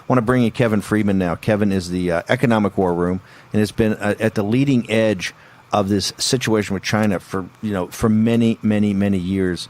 want to bring in Kevin Freeman now. Kevin is the economic war room and has been at the leading edge of this situation with China for many, many, many years.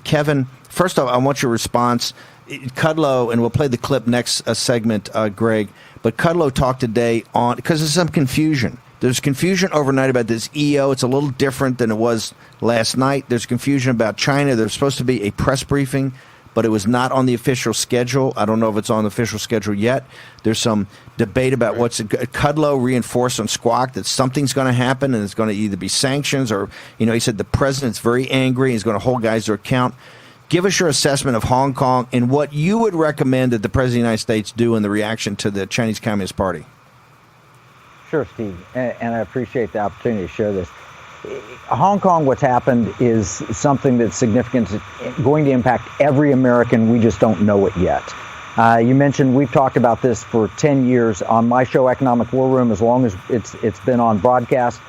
Kevin, first off, I want your response. Kudlow, and we'll play the clip next segment, Greg, but Kudlow talked today on, because there's some confusion. There's confusion overnight about this EO. It's a little different than it was last night. There's confusion about China. There's supposed to be a press briefing, but it was not on the official schedule. I don't know if it's on the official schedule yet. There's some debate about what's Kudlow reinforced on Squawk that something's going to happen, and it's going to either be sanctions or, he said the president's very angry. He's going to hold guys to account. Give us your assessment of Hong Kong and what you would recommend that the President of the United States do in the reaction to the Chinese Communist Party. Sure, Steve, and I appreciate the opportunity to share this. Hong Kong, what's happened is something that's significant, going to impact every American. We just don't know it yet. You mentioned we've talked about this for 10 years on my show, Economic War Room, as long as it's been on broadcast,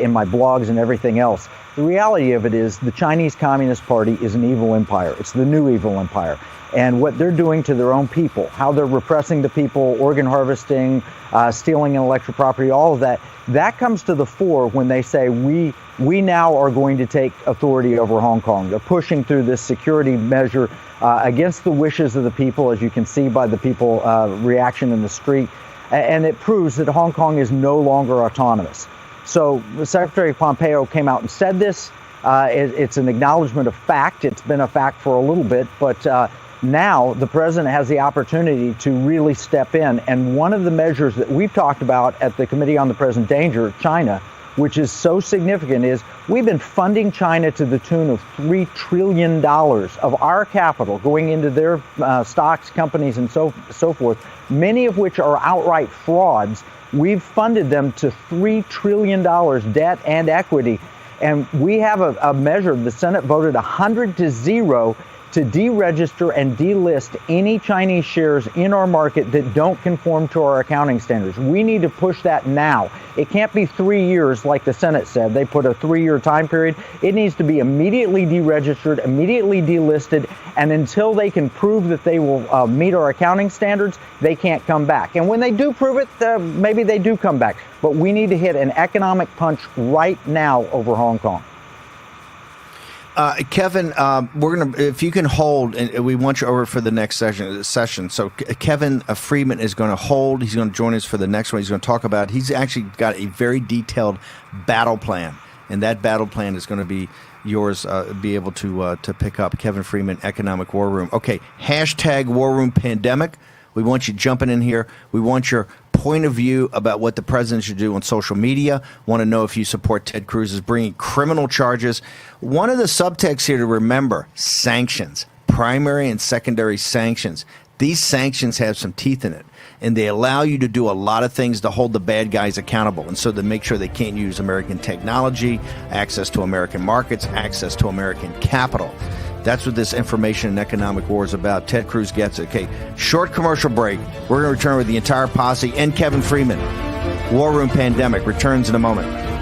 in my blogs and everything else. The reality of it is the Chinese Communist Party is an evil empire. It's the new evil empire. And what they're doing to their own people, how they're repressing the people, organ harvesting, stealing intellectual property, all of that, that comes to the fore when they say we now are going to take authority over Hong Kong. They're pushing through this security measure against the wishes of the people, as you can see by the people reaction in the street. And it proves that Hong Kong is no longer autonomous. So Secretary Pompeo came out and said this. It's an acknowledgement of fact. It's been a fact for a little bit, but now the president has the opportunity to really step in. And one of the measures that we've talked about at the Committee on the Present Danger, China, which is so significant, is we've been funding China to the tune of $3 trillion of our capital going into their stocks, companies, and so forth, many of which are outright frauds. We've funded them to $3 trillion debt and equity. And we have a measure, the Senate voted 100-0 to deregister and delist any Chinese shares in our market that don't conform to our accounting standards. We need to push that now. It can't be 3 years like the Senate said. They put a 3-year time period. It needs to be immediately deregistered, immediately delisted, and until they can prove that they will meet our accounting standards, they can't come back. And when they do prove it, maybe they do come back. But we need to hit an economic punch right now over Hong Kong. Kevin, we're gonna, if you can hold, and we want you over for the next session. So Kevin Freeman is going to hold. He's going to join us for the next one. He's going to talk about. He's actually got a very detailed battle plan, and that battle plan is going to be yours. Be able to pick up. Kevin Freeman, Economic War Room. Okay, hashtag War Room Pandemic. We want you jumping in here. We want your point of view about what the president should do on social media. Want to know if you support Ted Cruz's bringing criminal charges. One of the subtexts here to remember, sanctions, primary and secondary sanctions. These sanctions have some teeth in it, and they allow you to do a lot of things to hold the bad guys accountable, and so to make sure they can't use American technology, access to American markets, access to American capital. That's what this information and economic war is about. Ted Cruz gets it. Okay, short commercial break. We're going to return with the entire posse and Kevin Freeman. War Room Pandemic returns in a moment.